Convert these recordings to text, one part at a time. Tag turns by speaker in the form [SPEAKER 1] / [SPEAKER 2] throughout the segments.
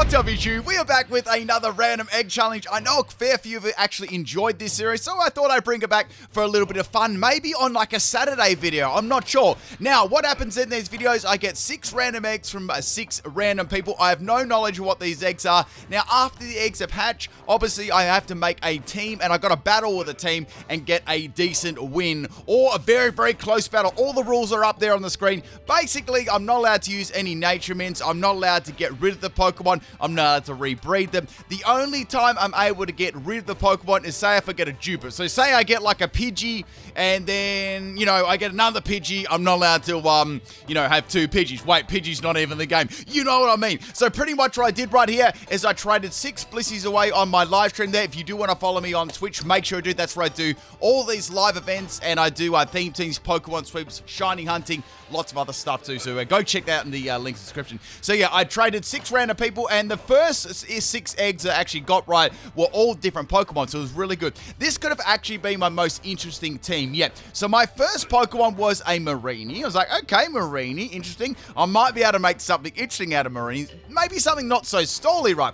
[SPEAKER 1] What's up, YouTube? We are back with another random egg challenge. I know a fair few of you actually enjoyed this series, so I thought I'd bring it back for a little bit of fun, maybe on like a Saturday video. I'm not sure. Now, what happens in these videos, I get 6 random eggs from 6 random people. I have no knowledge of what these eggs are. Now, after the eggs have hatched, obviously I have to make a team, and I got to battle with a team and get a decent win, or a very, very close battle. All the rules are up there on the screen. Basically, I'm not allowed to use any nature mints. I'm not allowed to get rid of the Pokemon. I'm not allowed to rebreed them. The only time I'm able to get rid of the Pokemon is say if I get a duper. So say I get like a Pidgey and then, you know, I get another Pidgey. I'm not allowed to, you know, have 2 Pidgeys. Wait, Pidgey's not even in the game. You know what I mean. So pretty much what I did right here is I traded 6 Blissies away on my live stream there. If you do want to follow me on Twitch, make sure you do. That's where I do all these live events, and I do theme teams, Pokemon sweeps, shiny hunting, lots of other stuff too. So go check that in the link description. So yeah, I traded 6 random people, and the first 6 eggs I actually got right were all different Pokemon, so it was really good. This could have actually been my most interesting team yet. So my first Pokemon was a Mareanie. I was like, okay, Mareanie, interesting. I might be able to make something interesting out of Mareanie. Maybe something not so stally, right?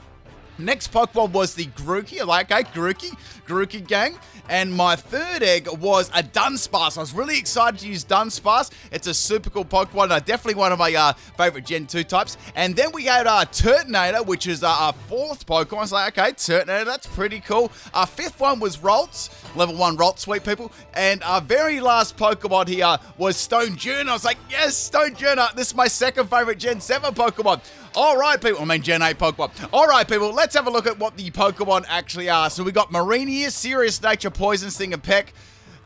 [SPEAKER 1] Next Pokemon was the Grookey. I like, okay, Grookey gang. And my third egg was a Dunsparce. I was really excited to use Dunsparce. It's a super cool Pokemon. Definitely one of my favorite Gen 2 types. And then we had Turtonator, which is our 4th Pokemon. I was like, okay, Turtonator, that's pretty cool. Our 5th one was Ralts. Level 1 Ralts, sweet people. And our very last Pokemon here was Stonjourner. I was like, yes, Stonjourner. This is my second favorite Gen 7 Pokemon. Alright, people. I mean, Gen 8 Pokemon. Alright, people. Let's have a look at what the Pokemon actually are. So we got Mareanie here, Serious Nature, Poison, Sting, and Peck.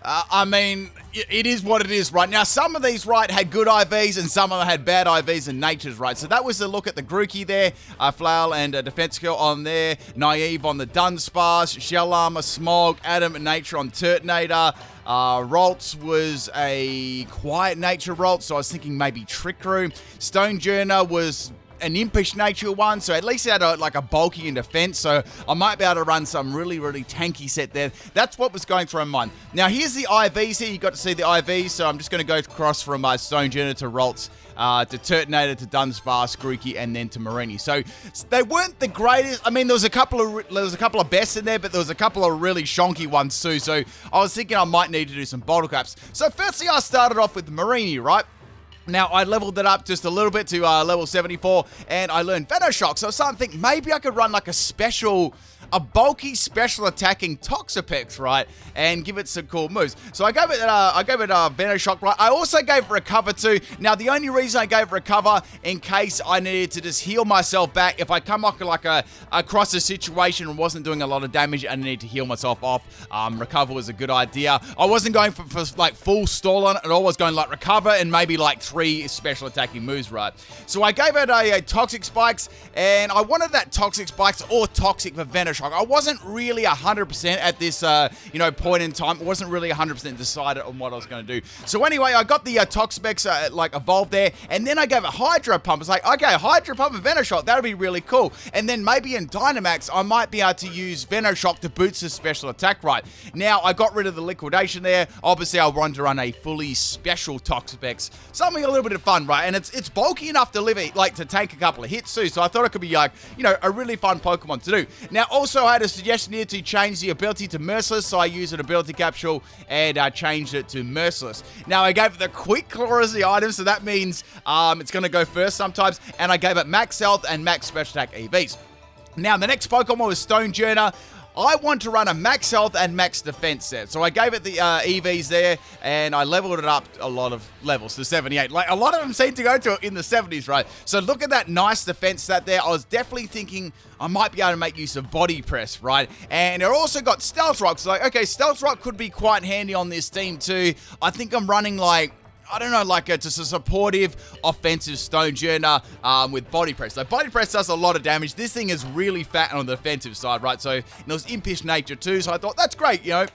[SPEAKER 1] I mean, it is what it is, right? Now, some of these, right, had good IVs, and some of them had bad IVs and natures, right? So that was a look at the Grookey there, Flapple and Defense Skill on there, Naive on the Dunsparce, Shell Armor, Smog, Adam and Nature on Turtonator. Ralts was a Quiet Nature Ralts, so I was thinking maybe Trick Room. Stonjourner was an impish nature one, so at least it had like a bulky in defense, so I might be able to run some really, really tanky set there. That's what was going through my mind. Now, here's the IVs here. You got to see the IVs, so I'm just going to go across from Stonjourner to Ralts, to Turtonator, to Dunsparce, Grookey, and then to Mareanie. So they weren't the greatest. I mean, there was a couple of bests in there, but there was a couple of really shonky ones too, so I was thinking I might need to do some bottle caps. So firstly, I started off with Mareanie, right? Now, I leveled it up just a little bit to level 74, and I learned Venoshock, so I started to think maybe I could run like a bulky special attacking Toxapex, right, and give it some cool moves. So I gave it Venoshock, right. I also gave it Recover too. Now, the only reason I gave it Recover, in case I needed to just heal myself back, if I come up like across a situation and wasn't doing a lot of damage and I need to heal myself off, Recover was a good idea. I wasn't going for like full stall on it at all. I was going like Recover and maybe like 3 special attacking moves, right. So I gave it a Toxic Spikes, and I wanted that Toxic Spikes or Toxic for Venoshock. I wasn't really 100% at this, you know, point in time. I wasn't really 100% decided on what I was going to do. So anyway, I got the Toxapex, like, evolved there, and then I gave it Hydro Pump. It's like, okay, Hydro Pump and Venoshock, that would be really cool. And then maybe in Dynamax, I might be able to use Venoshock to boost the special attack, right. Now, I got rid of the Liquidation there. Obviously, I wanted to run a fully special Toxapex. Something a little bit of fun, right. And it's bulky enough to live it, like, to take a couple of hits too. So I thought it could be, like, you know, a really fun Pokemon to do. Now, also, I had a suggestion here to change the ability to Merciless, so I used an ability capsule and changed it to Merciless. Now, I gave it the Quick Claw as the item, so that means it's going to go first sometimes, and I gave it Max Health and Max Special Attack EVs. Now, the next Pokemon was Stonjourner. I want to run a max health and max defense set. So I gave it the EVs there, and I leveled it up a lot of levels to 78. Like, a lot of them seem to go to it in the 70s, right? So look at that nice defense stat there. I was definitely thinking I might be able to make use of Body Press, right? And it also got Stealth Rock. So, like, okay, Stealth Rock could be quite handy on this team too. I think I'm running, like, I don't know, like just a supportive offensive Stonjourner with Body Press. So Body Press does a lot of damage. This thing is really fat on the defensive side, right? So, and it was impish nature too, so I thought, that's great, you know.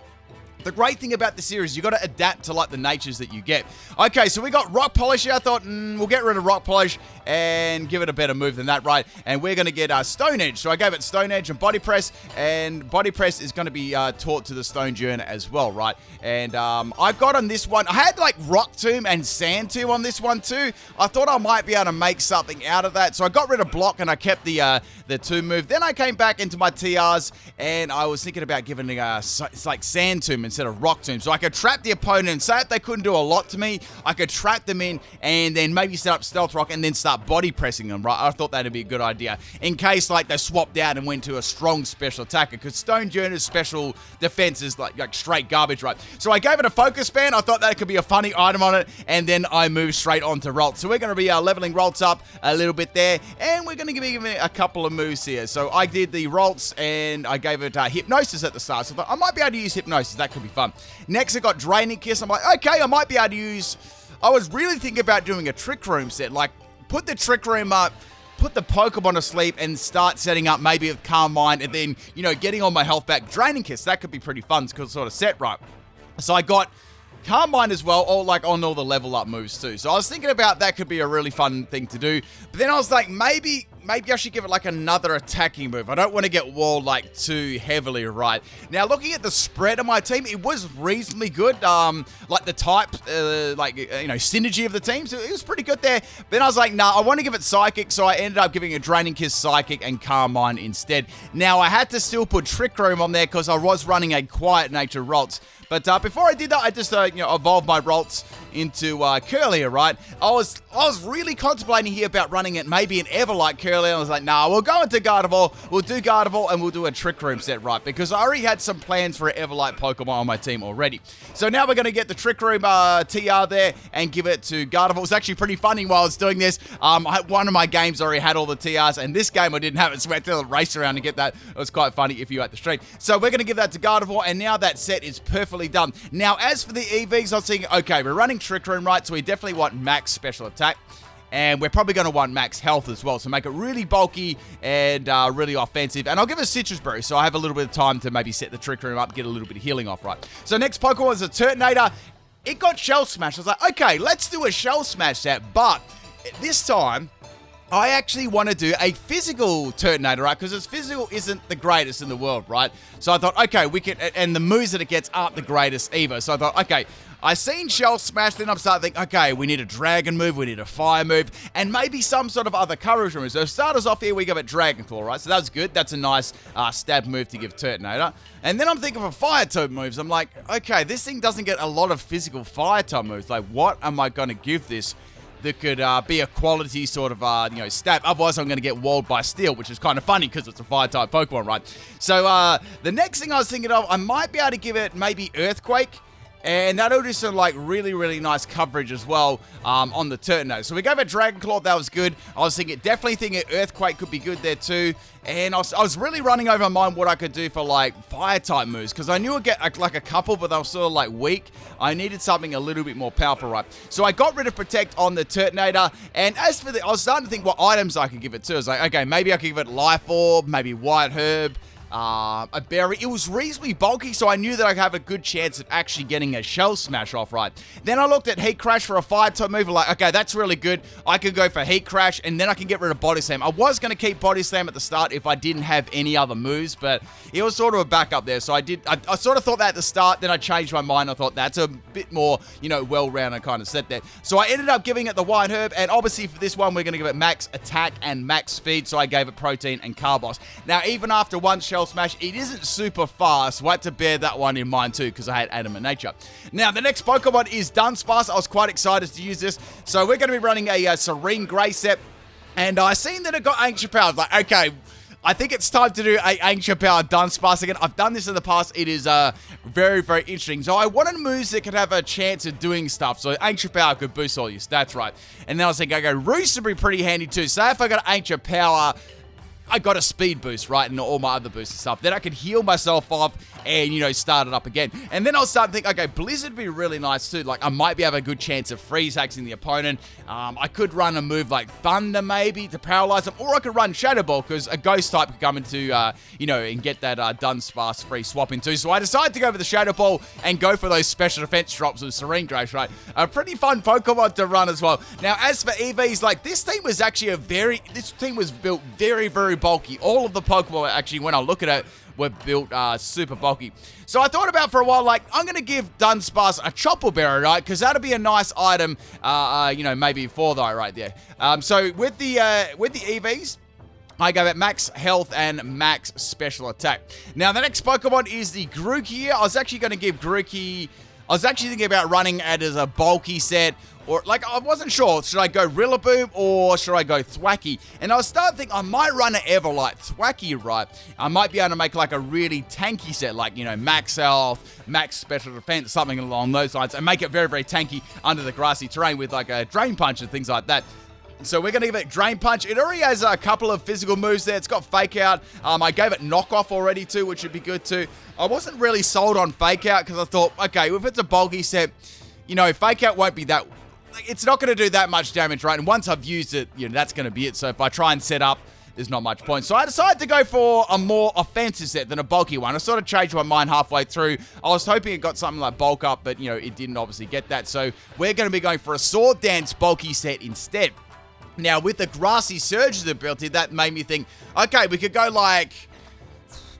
[SPEAKER 1] The great thing about the series, you got to adapt to like the natures that you get. Okay, so we got Rock Polish here. I thought we'll get rid of Rock Polish and give it a better move than that, right? And we're going to get Stone Edge. So I gave it Stone Edge and Body Press, and Body Press is going to be taught to the Stonjourner as well, right? And I got on this one, I had like Rock Tomb and Sand Tomb on this one too. I thought I might be able to make something out of that. So I got rid of Block and I kept the Tomb move. Then I came back into my TRs and I was thinking about giving it's like Sand Tomb instead of Rock Tomb. So I could trap the opponent and say if they couldn't do a lot to me, I could trap them in and then maybe set up Stealth Rock and then start body pressing them, right? I thought that'd be a good idea in case like they swapped out and went to a strong special attacker, because Stonjourner's special defense is like straight garbage, right? So I gave it a focus band. I thought that could be a funny item on it, and then I moved straight on to Ralts. So we're going to be leveling Ralts up a little bit there, and we're going to give it a couple of moves here. So I did the Ralts and I gave it Hypnosis at the start. So I thought I might be able to use Hypnosis. That could be fun. Next, I got Draining Kiss. I'm like, okay, I might be able to use... I was really thinking about doing a Trick Room set. Like, put the Trick Room up, put the Pokemon to sleep, and start setting up maybe with Calm Mind, and then, you know, getting all my health back. Draining Kiss, that could be pretty fun because sort of set right. So I got Calm Mind as well, or like on all the level up moves too. So I was thinking about that could be a really fun thing to do. But then I was like, maybe I should give it like another attacking move. I don't want to get walled like too heavily, right? Now, looking at the spread of my team, it was reasonably good. Like the type, synergy of the team, so it was pretty good there. But then I was like, nah, I want to give it Psychic, so I ended up giving a Draining Kiss, Psychic, and Calm Mind instead. Now, I had to still put Trick Room on there because I was running a Quiet Nature Ralts. But before I did that, I just evolved my Ralts into Curlier, right? I was really contemplating here about running it maybe an Everlight Curlier. I was like, nah, we'll go into Gardevoir. We'll do Gardevoir and we'll do a Trick Room set, right? Because I already had some plans for an Everlight Pokemon on my team already. So now we're going to get the Trick Room TR there and give it to Gardevoir. It was actually pretty funny while I was doing this. One of my games already had all the TRs, and this game I didn't have it, so we had to race around to get that. It was quite funny if you were at the stream. So we're going to give that to Gardevoir, and now that set is perfectly done. Now, as for the EVs, I was thinking, okay, we're running Trick Room, right? So we definitely want max special attack. And we're probably going to want max health as well. So make it really bulky and really offensive. And I'll give it a Citrus Berry, so I have a little bit of time to maybe set the Trick Room up, get a little bit of healing off, right? So next Pokemon is a Turtonator. It got Shell Smash. I was like, okay, let's do a Shell Smash set. But this time, I actually want to do a physical Turtonator, right? Because its physical isn't the greatest in the world, right? So I thought, okay, we can, and the moves that it gets aren't the greatest either. So I thought, okay, I seen Shell Smash, then I'm starting to think, okay, we need a Dragon move, we need a Fire move, and maybe some sort of other coverage move. So to start us off here, we give it Dragon Claw, right? So that was good. That's a nice stab move to give Turtonator. And then I'm thinking of Fire type moves. I'm like, okay, this thing doesn't get a lot of physical Fire type moves. Like, what am I going to give this that could be a quality sort of, stab? Otherwise, I'm going to get walled by Steel, which is kind of funny because it's a Fire-type Pokemon, right? So, the next thing I was thinking of, I might be able to give it maybe Earthquake, and that'll do some, like, really, really nice coverage as well on the Turtonator. So we gave it Dragon Claw. That was good. I was definitely thinking Earthquake could be good there too. And I was really running over my mind what I could do for, like, Fire-type moves, because I knew I'd get, like, a couple, but they were sort of, like, weak. I needed something a little bit more powerful, right? So I got rid of Protect on the Turtonator, and as for I was starting to think what items I could give it to. I was like, okay, maybe I could give it Life Orb, maybe White Herb, a berry. It was reasonably bulky, so I knew that I'd have a good chance of actually getting a Shell Smash off, right? Then I looked at Heat Crash for a Fire-type move, like, okay, that's really good. I could go for Heat Crash, and then I can get rid of Body Slam. I was going to keep Body Slam at the start if I didn't have any other moves, but it was sort of a backup there, so I sort of thought that at the start, then I changed my mind. I thought that's a bit more, well-rounded kind of set there. So I ended up giving it the White Herb, and obviously for this one, we're going to give it max attack and max speed, so I gave it Protein and Carbos. Now, even after one Shell Smash, it isn't super fast, so I had to bear that one in mind too, because I had Adamant Nature. Now, the next Pokemon is Dunsparce. I was quite excited to use this, so we're going to be running a Serene Grey set, and I seen that it got Ancient Power. I was like, okay, I think it's time to do a Ancient Power Dunsparce again. I've done this in the past. It is very, very interesting. So I wanted moves that could have a chance of doing stuff. So Ancient Power could boost all your stats, right? And then I was thinking, okay, Roost would be pretty handy too. So if I got Ancient Power, I got a speed boost, right, and all my other boosts and stuff. Then I could heal myself off and, you know, start it up again. And then I'll start thinking, okay, Blizzard would be really nice too. Like, I might be having a good chance of freeze hacking the opponent. I could run a move like Thunder, maybe, to paralyze them. Or I could run Shadow Ball, because a Ghost type could come into, you know, and get that Dunsparce free swap into. So I decided to go for the Shadow Ball and go for those special defense drops with Serene Grace, right? A pretty fun Pokemon to run as well. Now, as for EVs, like, this team was actually this team was built very, very bulky. All of the Pokemon, actually, when I look at it, were built super bulky. So I thought about for a while, like, I'm going to give Dunsparce a Chopper Berry, right? Because that'll be a nice item, you know, maybe for that right there. So with the EVs, I go at max health and max special attack. Now, the next Pokemon is the Grookey here. I was actually going to give Grookey... I was actually thinking about running it as a bulky set, or, like, I wasn't sure. Should I go Rillaboom or should I go Thwackey? And I was starting to think I might run an Everlight Thwackey, right? I might be able to make, like, a really tanky set, like, you know, max health, max special defense, something along those lines, and make it very, very tanky under the grassy terrain with, like, a Drain Punch and things like that. So we're going to give it Drain Punch. It already has a couple of physical moves there. It's got Fake Out. I gave it Knock Off already too, which would be good too. I wasn't really sold on Fake Out because I thought, okay, if it's a bulky set, you know, Fake Out won't be that... It's not going to do that much damage, right? And once I've used it, you know, that's going to be it. So if I try and set up, there's not much point. So I decided to go for a more offensive set than a bulky one. I sort of changed my mind halfway through. I was hoping it got something like Bulk Up, but, you know, it didn't obviously get that. So we're going to be going for a Sword Dance bulky set instead. Now, with the Grassy Surge's ability, that made me think, okay, we could go like...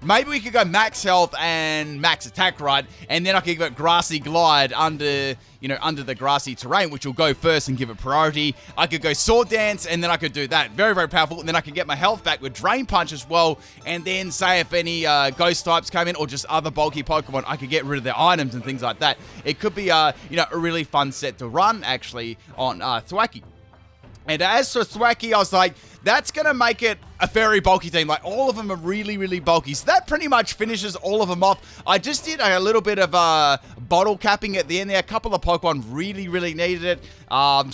[SPEAKER 1] Maybe we could go max health and max attack, right? And then I could give it Grassy Glide under, you know, under the grassy terrain, which will go first and give it priority. I could go Sword Dance, and then I could do that. Very, very powerful. And then I could get my health back with Drain Punch as well. And then, say, if any Ghost types came in, or just other bulky Pokemon, I could get rid of their items and things like that. It could be, you know, a really fun set to run, actually, on Thwackey. And as for Thwackey, I was like, that's going to make it a very bulky team. Like, all of them are really, really bulky. So that pretty much finishes all of them off. I just did a little bit of bottle capping at the end there. A couple of Pokemon really, really needed it.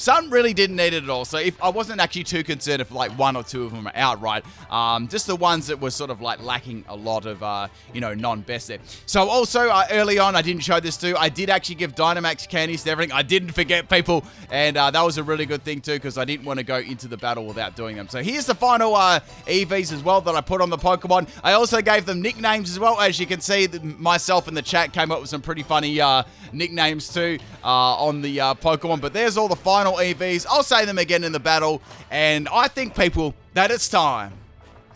[SPEAKER 1] Some really didn't need it at all. So if I wasn't actually too concerned if, like, one or two of them are outright. Just the ones that were sort of, like, lacking a lot of, you know, non-best there. So also, early on, I didn't show this too. I did actually give Dynamax candies to everything. I didn't forget people. And that was a really good thing too, because I didn't want to go into the battle without doing them. So here's the final EVs as well that I put on the Pokemon. I also gave them nicknames as well. As you can see, myself in the chat came up with some pretty funny nicknames too on the Pokemon. But there's all the final EVs. I'll say them again in the battle. And I think, people, that it's time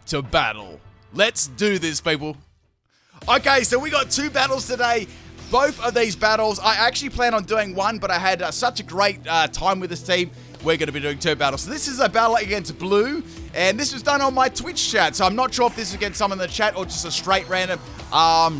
[SPEAKER 1] to battle. Let's do this, people. Okay, so we got 2 battles today. Both of these battles, I actually plan on doing one, but I had such a great time with this team. We're going to be doing 2 battles. So this is a battle against Blue, and this was done on my Twitch chat. So I'm not sure if this is against someone in the chat or just a straight random.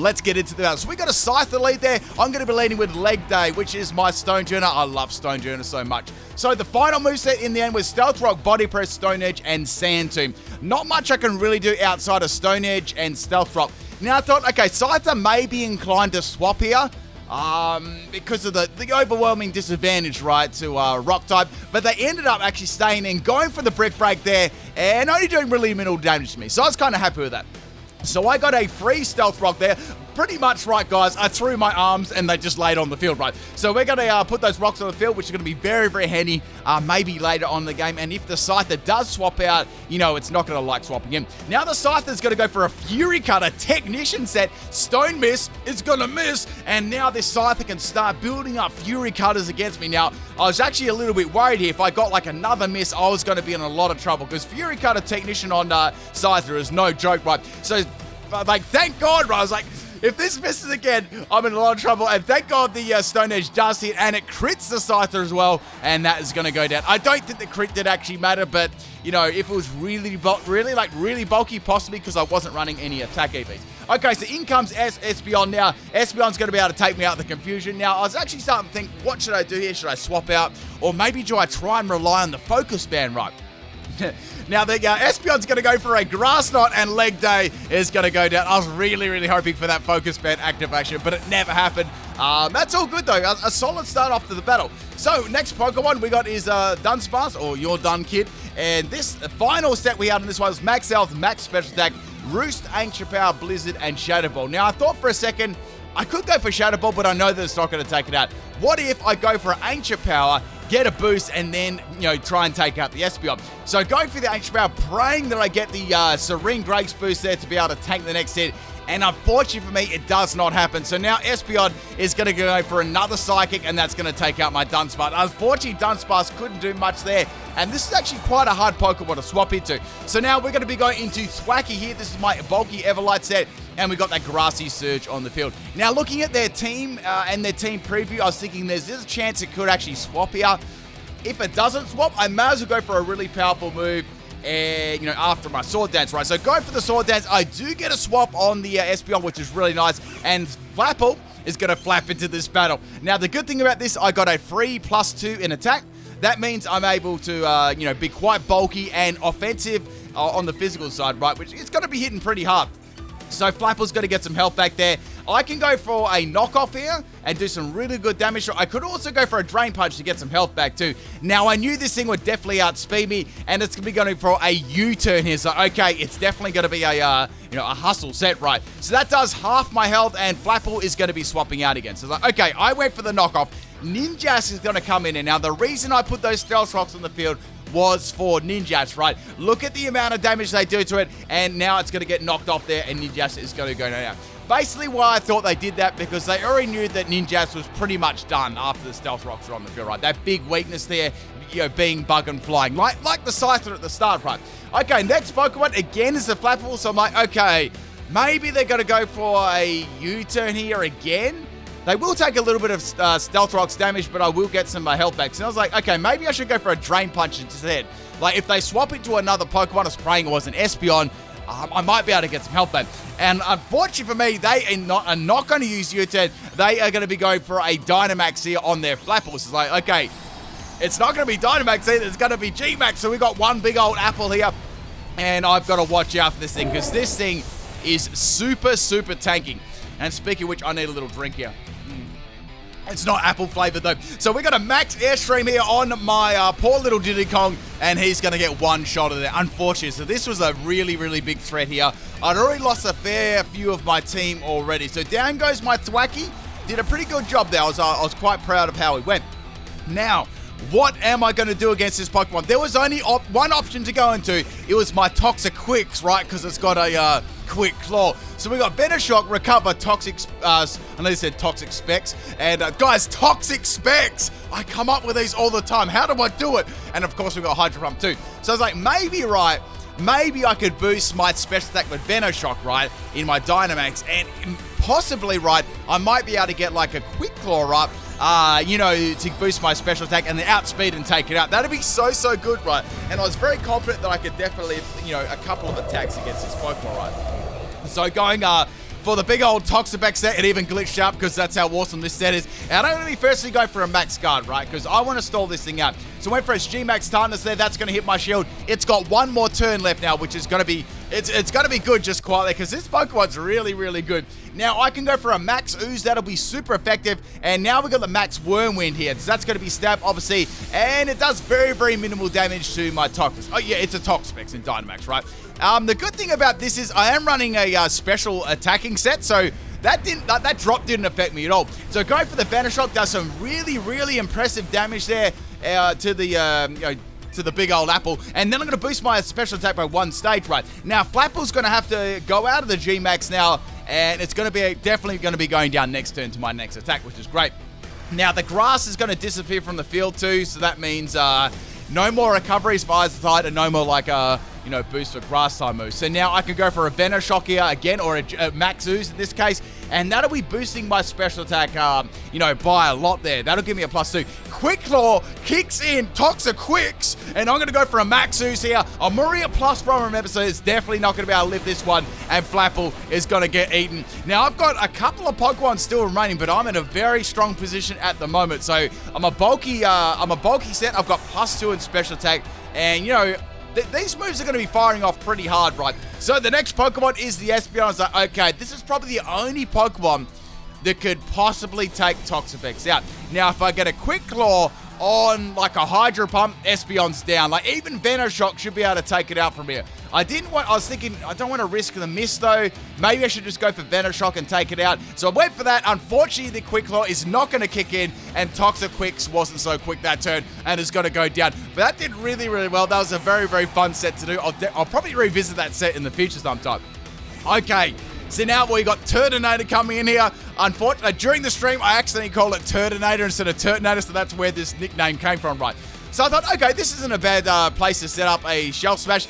[SPEAKER 1] Let's get into the battle. So we got a Scyther lead there. I'm going to be leading with Leg Day, which is my Stonjourner. I love Stonjourner so much. So the final moveset in the end was Stealth Rock, Body Press, Stone Edge, and Sand Tomb. Not much I can really do outside of Stone Edge and Stealth Rock. Now I thought, okay, Scyther may be inclined to swap here. Because of the overwhelming disadvantage, right, to Rock type. But they ended up actually staying in, going for the Brick Break there, and only doing really minimal damage to me. So I was kind of happy with that. So I got a free Stealth Rock there. Pretty much right, guys. I threw my arms and they just laid on the field, right? So we're going to put those rocks on the field, which is going to be very, very handy maybe later on in the game. And if the Scyther does swap out, you know, it's not going to like swapping in. Now the Scyther's going to go for a Fury Cutter Technician set. Stone Miss is going to miss. And now this Scyther can start building up Fury Cutters against me. Now, I was actually a little bit worried here. If I got like another miss, I was going to be in a lot of trouble. Because Fury Cutter Technician on Scyther is no joke, right? So, like, thank God, right? I was like, if this misses again, I'm in a lot of trouble. And thank God the Stone Edge does hit, and it crits the Scyther as well, and that is going to go down. I don't think the crit did actually matter, but, you know, if it was really bulky, possibly, because I wasn't running any attack EVs. Okay, so in comes Espeon now. Espeon's going to be able to take me out of the confusion. Now, I was actually starting to think, what should I do here? Should I swap out? Or maybe do I try and rely on the Focus Band, right? Now, the Espeon's going to go for a Grass Knot, and Leg Day is going to go down. I was really, really hoping for that Focus Band activation, but it never happened. That's all good, though. A solid start off to the battle. So, next Pokemon we got is Dunsparce, or You're Done Kid. And this final set we had on this one was Max Health, Max Special Attack, Roost, Ancient Power, Blizzard, and Shadow Ball. Now, I thought for a second I could go for Shadow Ball, but I know that it's not going to take it out. What if I go for Ancient Power, get a boost, and then, try and take out the Espeon? So going for the Ancient Power, praying that I get the Serene Grace boost there to be able to tank the next hit. And unfortunately for me, it does not happen. So now Espeon is going to go for another Psychic, and that's going to take out my Dunsparce. Unfortunately, Dunsparce couldn't do much there. And this is actually quite a hard Pokemon to swap into. So now we're going to be going into Thwackey here. This is my bulky Everlight set. And we got that Grassy Surge on the field. Now, looking at their team and their team preview, I was thinking there's a chance it could actually swap here. If it doesn't swap, I may as well go for a really powerful move. After my Sword Dance, right? So going for the Sword Dance, I do get a swap on the Espeon, which is really nice. And Flapple is going to flap into this battle. Now, the good thing about this, I got a free +2 in attack. That means I'm able to, be quite bulky and offensive on the physical side, right? Which it's going to be hitting pretty hard. So Flapple's going to get some health back there. I can go for a knockoff here and do some really good damage. I could also go for a Drain Punch to get some health back too. Now, I knew this thing would definitely outspeed me, and it's going to be going for a U-turn here. So, okay, it's definitely going to be a hustle set, right? So that does half my health, and Flapple is going to be swapping out again. So, okay, I went for the knockoff. Ninjask is going to come in, and now the reason I put those Stealth Rocks on the field was for Ninjask, right? Look at the amount of damage they do to it, and now it's going to get knocked off there, and Ninjask is going to go down. Basically, why I thought they did that, because they already knew that Ninjask was pretty much done after the Stealth Rocks were on the field, right? That big weakness there, being Bug and Flying, like the Scyther at the start, right? Okay, next Pokemon, again, is the Flapple, so I'm like, okay, maybe they're going to go for a U-turn here again. They will take a little bit of Stealth Rocks damage, but I will get some health back. So I was like, okay, maybe I should go for a Drain Punch instead. Like, if they swap it to another Pokemon, I was praying it was an Espeon, I might be able to get some health back. And unfortunately for me, they are not going to use U-turn. They are going to be going for a Dynamax here on their Flapple. So it's like, okay, it's not going to be Dynamax either. It's going to be G-Max. So we got one big old apple here. And I've got to watch out for this thing, because this thing is super, super tanking. And speaking of which, I need a little drink here. It's not apple flavored though. So we got a max airstream here on my poor little Diddy Kong, and he's going to get one shot of it. Unfortunately, so this was a really, really big threat here. I'd already lost a fair few of my team already. So down goes my Thwackey. Did a pretty good job there. I was quite proud of how he went. Now, what am I going to do against this Pokemon? There was only one option to go into. It was my Toxapex, right? Because it's got a Quick Claw. So we got Venoshock, Recover, Toxic... I know you said Toxic Specs. And guys, Toxic Specs! I come up with these all the time. How do I do it? And of course we got Hydro Pump too. So I was like, maybe I could boost my special attack with Venoshock, right? In my Dynamax. And possibly, right, I might be able to get like a Quick Claw up. To boost my special attack and then outspeed and take it out. That'd be so, so good, right? And I was very confident that I could definitely, a couple of attacks against this Pokemon, right? So going for the big old Toxapex set, it even glitched out because that's how awesome this set is. And I don't really firstly go for a Max Guard, right? Because I want to stall this thing out. So I went for its G-Max Tartness there. That's going to hit my shield. It's got one more turn left now, which is going to be... It's going to be good just quietly, because this Pokemon's really, really good. Now, I can go for a Max Ooze. That'll be super effective. And now we've got the Max Wormwind here. So that's going to be Stab, obviously. And it does very, very minimal damage to my Toxapex. Oh, yeah, it's a Toxapex in Dynamax, right? The good thing about this is I am running a special attacking set. So that drop didn't affect me at all. So going for the Venoshock does some really, really impressive damage there to the big old apple. And then I'm going to boost my special attack by one stage, right? Now, Flapple's going to have to go out of the G-Max now, and it's going to be definitely going to be going down next turn to my next attack, which is great. Now, the grass is going to disappear from the field too, so that means no more recoveries for either side, and no more like boost for grass type moves. So now I can go for a Venoshock here again, or a Max Ooze in this case, and that'll be boosting my special attack, by a lot there. That'll give me a +2. Quick Claw kicks in Toxapex, and I'm going to go for a Max Ooze here. A Maria Plus from remember, so it's definitely not going to be able to live this one, and Flapple is going to get eaten. Now, I've got a couple of Pokemon still remaining, but I'm in a very strong position at the moment. So I'm a bulky set. I've got +2 in special attack, and these moves are going to be firing off pretty hard, right? So the next Pokemon is the Espeon. I was like, okay, this is probably the only Pokemon that could possibly take Toxapex out. Now, if I get a Quick Claw on like a Hydro Pump, Espeon's down. Like even Venoshock should be able to take it out from here. I was thinking, I don't want to risk the miss though. Maybe I should just go for Venoshock and take it out. So I went for that. Unfortunately, the Quick Claw is not going to kick in, and Toxapex wasn't so quick that turn and is going to go down. But that did really, really well. That was a very, very fun set to do. I'll probably revisit that set in the future sometime. Okay. So now we got Turtonator coming in here. Unfortunately, during the stream, I accidentally called it Turtonator instead of Turtonator, so that's where this nickname came from, right? So I thought, okay, this isn't a bad place to set up a Shell Smash.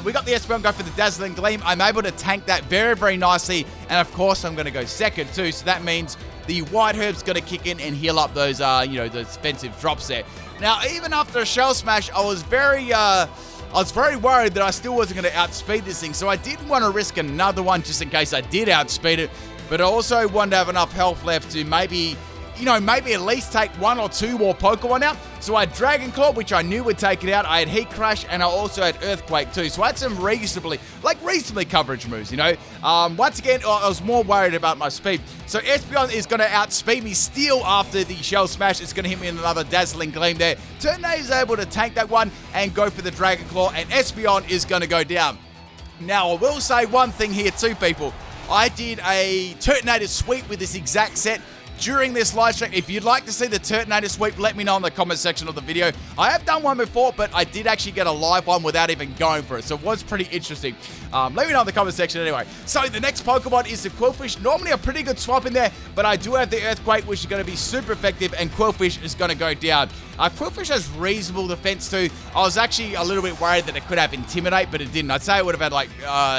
[SPEAKER 1] We got the Espeon go for the Dazzling Gleam. I'm able to tank that very, very nicely. And of course, I'm going to go second too. So that means the White Herb's going to kick in and heal up those, those defensive drops there. Now, even after a Shell Smash, I was very worried that I still wasn't going to outspeed this thing, so I didn't want to risk another one just in case I did outspeed it, but I also wanted to have enough health left to maybe at least take one or two more Pokemon out. So I had Dragon Claw, which I knew would take it out. I had Heat Crash, and I also had Earthquake too. So I had some reasonably coverage moves, Once again, I was more worried about my speed. So Espeon is going to outspeed me still after the Shell Smash. It's going to hit me in another Dazzling Gleam there. Turtonator is able to tank that one and go for the Dragon Claw, and Espeon is going to go down. Now, I will say one thing here too, people. I did a Turtonator sweep with this exact set during this live stream. If you'd like to see the Turtonator sweep, let me know in the comment section of the video. I have done one before, but I did actually get a live one without even going for it, so it was pretty interesting. Let me know in the comment section anyway. So the next Pokemon is the Qwilfish. Normally a pretty good swap in there, but I do have the Earthquake, which is going to be super effective, and Qwilfish is going to go down. Qwilfish has reasonable defense too. I was actually a little bit worried that it could have Intimidate, but it didn't. I'd say it would have had like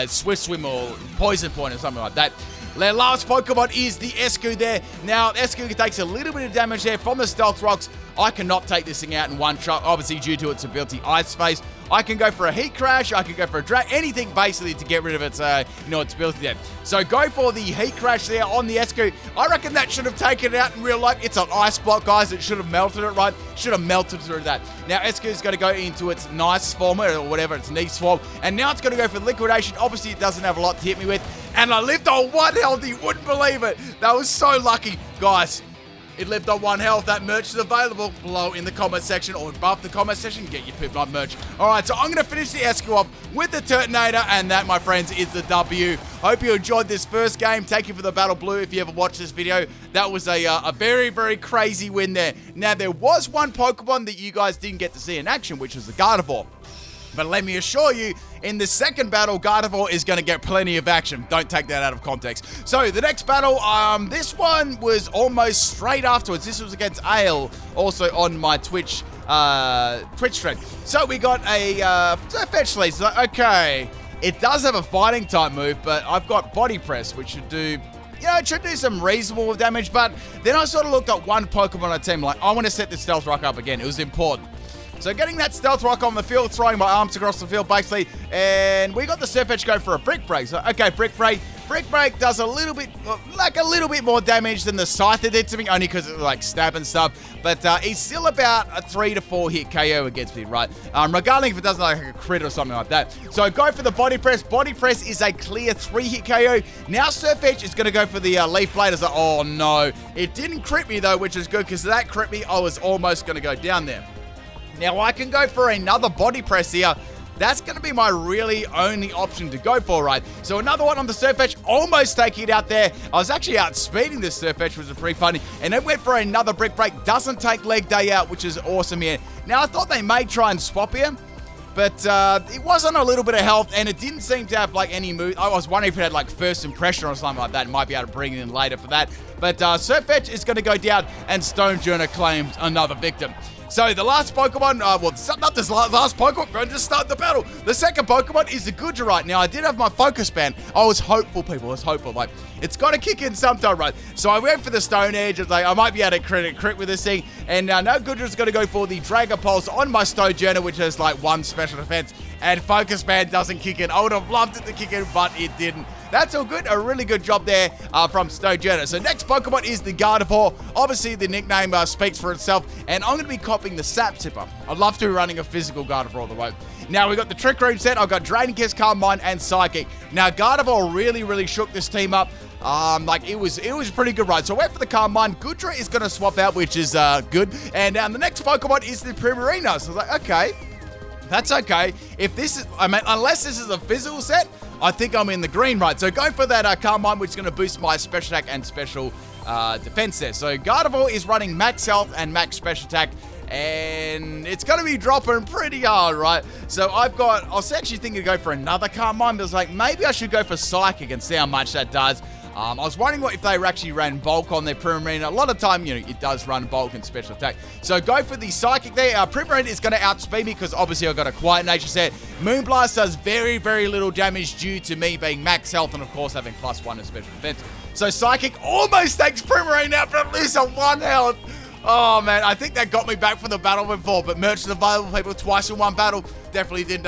[SPEAKER 1] Swift Swim or Poison Point or something like that. Their last Pokemon is the Escu there. Now, Escu takes a little bit of damage there from the Stealth Rocks. I cannot take this thing out in one shot, obviously due to its ability Ice Phase. I can go for a Heat Crash, I can go for a Drag, anything basically to get rid of its, its ability there. So go for the Heat Crash there on the Escu. I reckon that should have taken it out in real life. It's an Ice Block, guys. It should have melted it, right? Should have melted through that. Now, Escu is going to go into its nice form, or whatever, its nice form. And now it's going to go for Liquidation. Obviously, it doesn't have a lot to hit me with. And I lived on 1 health. You wouldn't believe it. That was so lucky. Guys, it lived on 1 health. That merch is available below in the comment section or above the comment section. Get your PIMPNITE merch. Alright, so I'm going to finish the Escu off with the Turtonator, and that, my friends, is the W. Hope you enjoyed this first game. Thank you for the Battle Blue if you ever watched this video. That was a very, very crazy win there. Now, there was one Pokemon that you guys didn't get to see in action, which was the Gardevoir. But let me assure you, in the second battle, Gardevoir is going to get plenty of action. Don't take that out of context. So, the next battle, this one was almost straight afterwards. This was against Ale, also on my Twitch stream. So, we got a Fetch Lead. So, okay, it does have a Fighting type move, but I've got Body Press, which should do... it should do some reasonable damage, but then I sort of looked at one Pokemon on a team, like, I want to set the Stealth Rock up again. It was important. So getting that Stealth Rock on the field, throwing my arms across the field basically, and we got the Surf Edge go for a Brick Break. So, okay, Brick Break. Brick Break does a little bit more damage than the Scyther did to me, only because it like stab and stuff. But he's still about a 3 to 4 hit KO against me, right? Regardless if it doesn't like a crit or something like that. So go for the Body Press. Body Press is a clear 3 hit KO. Now Surf Edge is going to go for the Leaf Blade. It's like, oh no. It didn't crit me though, which is good, because that crit me, I was almost going to go down there. Now, I can go for another Body Press here. That's going to be my really only option to go for, right? So another one on the Surf Edge, almost taking it out there. I was actually outspeeding this Surf Edge, which was pretty funny. And then went for another Brick Break. Doesn't take Leg Day out, which is awesome here. Now, I thought they may try and swap here, but it was on a little bit of health, and it didn't seem to have like any move. I was wondering if it had like First Impression or something like that. Might be able to bring it in later for that. But Surf Edge is going to go down, and Stonjourner claims another victim. So the last Pokemon, not this last Pokemon, we're going to start the battle. The second Pokemon is the Gujarat. Now, I did have my Focus Band. I was hopeful, people. I was hopeful. Like, it's got to kick in sometime, right? So I went for the Stone Edge. I was like, I might be able to crit with this thing. And now Gujarat's going to go for the Dragon Pulse on my Stonjourner, which has like 1 special defense. And Focus Band doesn't kick in. I would have loved it to kick in, but it didn't. That's all good. A really good job there from Stonjourner. So next Pokemon is the Gardevoir. Obviously, the nickname speaks for itself. And I'm going to be copying the Sap Tipper. I'd love to be running a physical Gardevoir on the way. Now, we got the Trick Room set. I've got Draining Kiss, Calm Mind, and Psychic. Now, Gardevoir really, really shook this team up. Like, it was pretty good, right? So wait for the Carmine. Goodra is going to swap out, which is good. And the next Pokemon is the Primarina. So I was like, okay, that's okay. If this is, I mean, unless this is a physical set, I think I'm in the green, right? So going for that Carmine, which is going to boost my special attack and special defense there. So Gardevoir is running max health and max special attack, and it's going to be dropping pretty hard, right? So I was actually thinking to go for another Carmine, but I was like, maybe I should go for Psychic and see how much that does. I was wondering if they actually ran bulk on their Primarina. A lot of time, you know, it does run bulk and special attack. So go for the Psychic there. Primarina is going to outspeed me because obviously I've got a Quiet Nature set. Moonblast does very, very little damage due to me being max health and, of course, having +1 in special defense. So Psychic almost takes Primarina out, but at least on 1 health. Oh, man, I think that got me back from the battle before, but merchants available, people twice in one battle. Definitely didn't,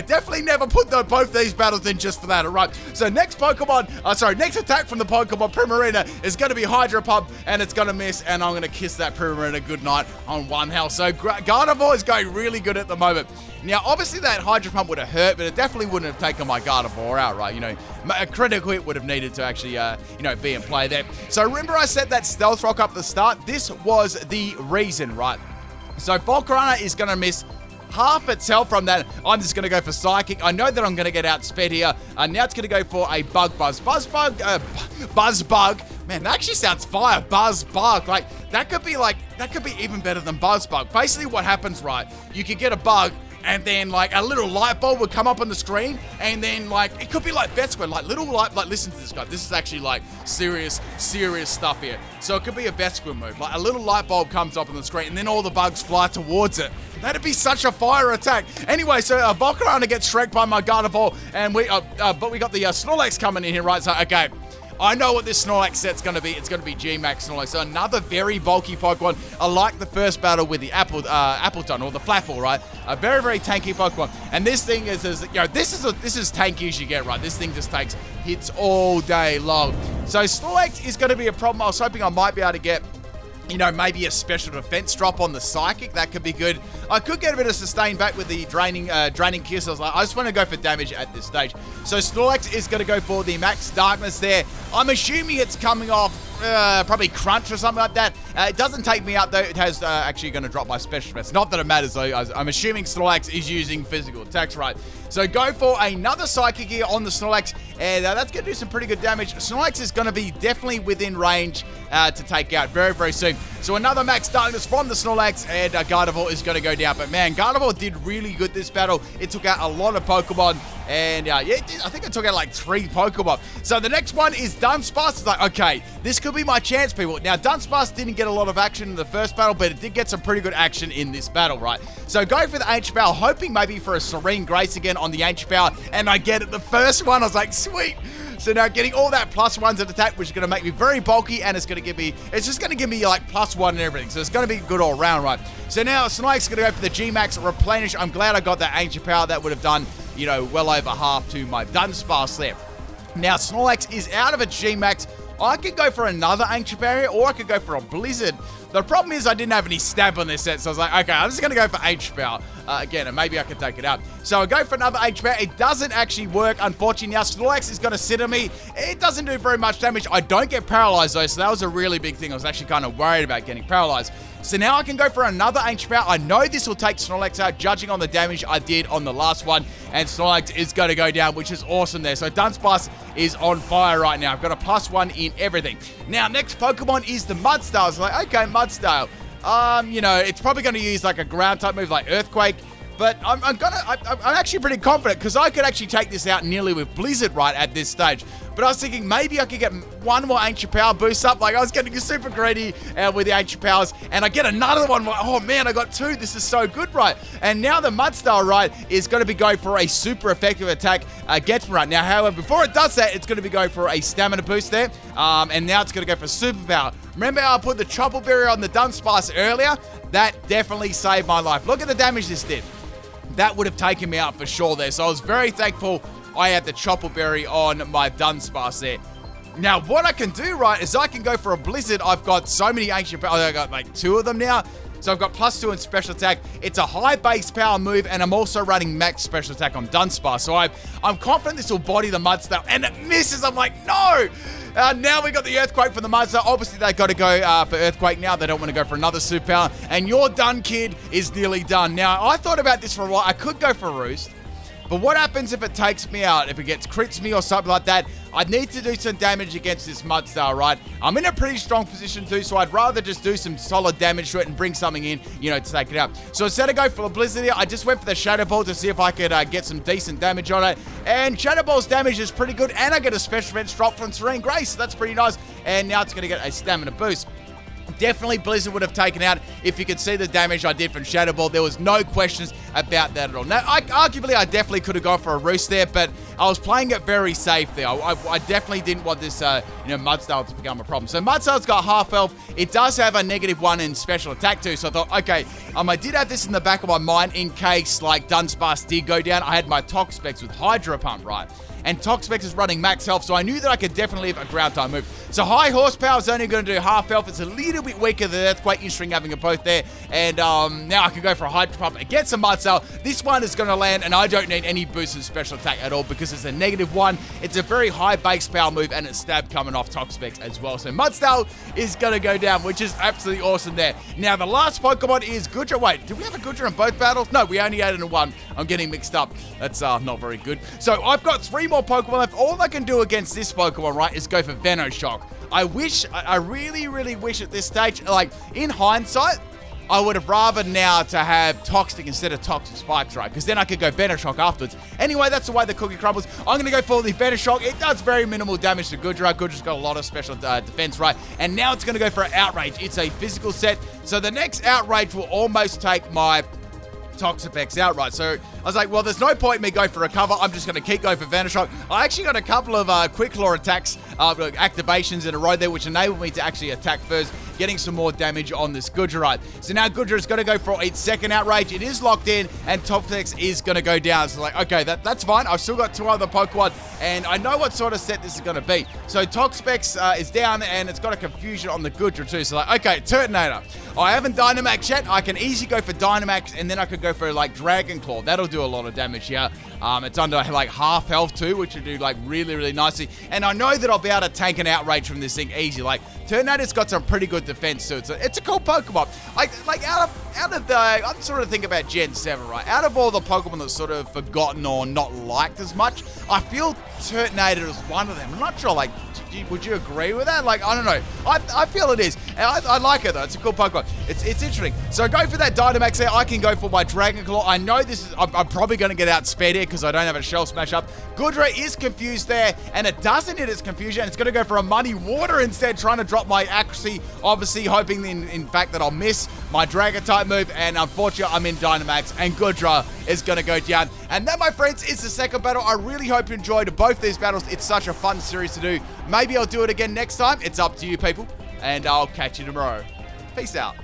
[SPEAKER 1] definitely never put both these battles in just for that, all right? So next Pokemon, next attack from the Pokemon Primarina is going to be Hydro Pump, and it's going to miss, and I'm going to kiss that Primarina goodnight on 1 health. So Gardevoir is going really good at the moment. Now, obviously that Hydro Pump would have hurt, but it definitely wouldn't have taken my Gardevoir out, right? You know, a critical hit would have needed to actually, be in play there. So remember I set that Stealth Rock up at the start? This was the reason, right? So Volcarona is going to miss half its health from that. I'm just going to go for Psychic. I know that I'm going to get outsped here. Now it's going to go for a Buzz Bug. Man, that actually sounds fire. Buzz Bug. Like, that could be even better than Buzz Bug. Basically what happens, right, you could get a bug, and then, like, a little light bulb would come up on the screen, and then, like, it could be like Vesquin, like, little light, like, listen to this, guy. This is actually, like, serious stuff here. So it could be a Vesquin move. Like, a little light bulb comes up on the screen, and then all the bugs fly towards it. That'd be such a fire attack. Anyway, so Volcarona gets shreked by my Gardevoir, and but we got the Snorlax coming in here, right? So, okay. I know what this Snorlax set's going to be. It's going to be G-Max Snorlax. So another very bulky Pokemon. I like the first battle with the Appleton or the Flapple, right? A very, very tanky Pokemon. And this thing is this is tanky as you get, right? This thing just takes hits all day long. So Snorlax is going to be a problem. I was hoping I might be able to get, you know, maybe a special defense drop on the Psychic. That could be good. I could get a bit of sustain back with the draining kiss. I was like, I just want to go for damage at this stage. So Snorlax is going to go for the Max Darkness there. I'm assuming it's coming off probably Crunch or something like that. It doesn't take me out though. It has actually going to drop my special defense. Not that it matters though. I'm assuming Snorlax is using physical attacks, right? So go for another Psychic here on the Snorlax, and that's going to do some pretty good damage. Snorlax is going to be definitely within range to take out very, very soon. So another Max Darkness from the Snorlax, and Gardevoir is going to go down. But man, Gardevoir did really good this battle. It took out a lot of Pokemon, and I think it took out like 3 Pokemon. So the next one is Dunsparce. It's like, okay, this could be my chance, people. Now, Dunsparce didn't get a lot of action in the first battle, but it did get some pretty good action in this battle, right? So go for the Ancient Power, hoping maybe for a Serene Grace again on the Ancient Power, and I get it the first one. I was like, sweet. So now getting all that +1s at attack, which is going to make me very bulky, and it's just going to give me like +1 and everything. So it's going to be good all around, right? So now Snorlax is going to go for the G-Max Replenish. I'm glad I got that Ancient Power. That would have done, you know, well over half to my Dunsparce there. Now Snorlax is out of its G-Max. I could go for another Ancient Barrier, or I could go for a Blizzard. The problem is I didn't have any stab on this set, so I was like, okay, I'm just going to go for H-Power again, and maybe I can take it out. So I go for another H-Power. It doesn't actually work, unfortunately. Now Snorlax is going to sit on me. It doesn't do very much damage. I don't get paralyzed, though, so that was a really big thing. I was actually kind of worried about getting paralyzed. So now I can go for another Ancient Power. I know this will take Snorlax out, judging on the damage I did on the last one, and Snorlax is going to go down, which is awesome there. So Dunsparce is on fire right now. I've got a +1 in everything. Now, next Pokemon is the Mudstyle. I was like, okay, Mudstyle. You know, it's probably going to use like a ground type move like Earthquake. But I'm actually pretty confident because I could actually take this out nearly with Blizzard right at this stage. But I was thinking maybe I could get one more Ancient Power boost up. Like I was getting super greedy with the Ancient Powers, and I get another one. Like, oh man, I got 2. This is so good, right? And now the Mudstyle, right, is going to be going for a super effective attack against me right now. However, before it does that, it's going to be going for a stamina boost there. And now it's going to go for superpower. Remember how I put the Tropical Berry on the Dunsparce earlier? That definitely saved my life. Look at the damage this did. That would have taken me out for sure there. So I was very thankful I had the Tropical Berry on my Dunsparce there. Now, what I can do, right, is I can go for a Blizzard. I've got so many Ancient Powers. I got like 2 of them now. So I've got +2 in special attack. It's a high base power move, and I'm also running max special attack on Dunsparce. So I'm confident this will body the Mudstail, and it misses. I'm like, no! Now we got the Earthquake from the Mudstail. Obviously, they got to go for Earthquake now. They don't want to go for another superpower. And your done, kid, is nearly done. Now, I thought about this for a while. I could go for Roost. But what happens if it takes me out? If it crits me or something like that, I'd need to do some damage against this Mudstail, right? I'm in a pretty strong position too, so I'd rather just do some solid damage to it and bring something in, you know, to take it out. So instead of going for the Blizzard here, I just went for the Shadow Ball to see if I could get some decent damage on it. And Shadow Ball's damage is pretty good, and I get a Special Defense drop from Serene Grace, so that's pretty nice. And now it's going to get a Stamina boost. Definitely Blizzard would have taken out if you could see the damage I did from Shadow Ball. There was no questions about that at all. Now, arguably, I definitely could have gone for a Roost there, but I was playing it very safe there. I definitely didn't want this, Mudstail to become a problem. So Mudstail's got half health. It does have a -1 in special attack too, so I thought, okay, I did have this in the back of my mind in case, like, Dunsparce did go down. I had my Toxapex with Hydro Pump, right? And Toxapex is running max health, so I knew that I could definitely leave a ground type move. So high horsepower is only going to do half health. It's a little bit weaker than Earthquake, interesting having them both there. And now I can go for a Hydro Pump against a Mudstail. This one is going to land, and I don't need any boost in special attack at all because it's a -1. It's a very high base power move, and it's stab coming off Toxapex as well. So Mudstail is going to go down, which is absolutely awesome there. Now, the last Pokemon is Goodra. Wait, did we have a Goodra in both battles? No, we only had it in one. I'm getting mixed up. That's not very good. So I've got 3 more Pokemon left. All I can do against this Pokemon, right, is go for Venoshock. I really, really wish at this stage, like, in hindsight, I would have rather now to have Toxic instead of Toxic Spikes, right? Because then I could go Venoshock afterwards. Anyway, that's the way the cookie crumbles. I'm going to go for the Venoshock. It does very minimal damage to Goodra. Goodра's got a lot of special defense, right? And now it's going to go for Outrage. It's a physical set. So the next Outrage will almost take my Toxapex outright. So I was like, well, there's no point in me going for Recover. I'm just going to keep going for Venoshock. I actually got a couple of Quick Claw attacks, activations in a row there, which enabled me to actually attack first, getting some more damage on this Goodra. So now Goodra's going to go for its second Outrage. It is locked in, and Toxapex is going to go down. So like, okay, that's fine. I've still got 2 other Pokemon, and I know what sort of set this is going to be. So Toxapex is down, and it's got a Confusion on the Goodra too. So like, okay, Turtonator. I haven't Dynamax yet. I can easily go for Dynamax, and then I could go for like Dragon Claw. That'll do a lot of damage here. It's under like half health too, which will do like really, really nicely. And I know that I'll be able to tank an Outrage from this thing easy. Like, Turtonator's got some pretty good defense too. It's a cool Pokemon. Like out of the, I'm sort of thinking about Gen 7, right? Out of all the Pokemon that's sort of forgotten or not liked as much, I feel Turtonator is one of them. I'm not sure, like, would you agree with that? Like, I don't know. I feel it is. And I like it, though. It's a cool Pokemon. It's interesting. So go for that Dynamax there. I can go for my Dragon Claw. I know this is... I'm probably going to get outspeed here because I don't have a Shell Smash up. Goodra is confused there, and it doesn't hit its confusion. It's going to go for a Muddy Water instead, trying to drop my accuracy. Obviously, hoping in fact that I'll miss my Dragon-type move, and unfortunately, I'm in Dynamax, and Goodra is going to go down. And that, my friends, is the second battle. I really hope you enjoyed both these battles. It's such a fun series to do. Maybe I'll do it again next time. It's up to you, people. And I'll catch you tomorrow. Peace out.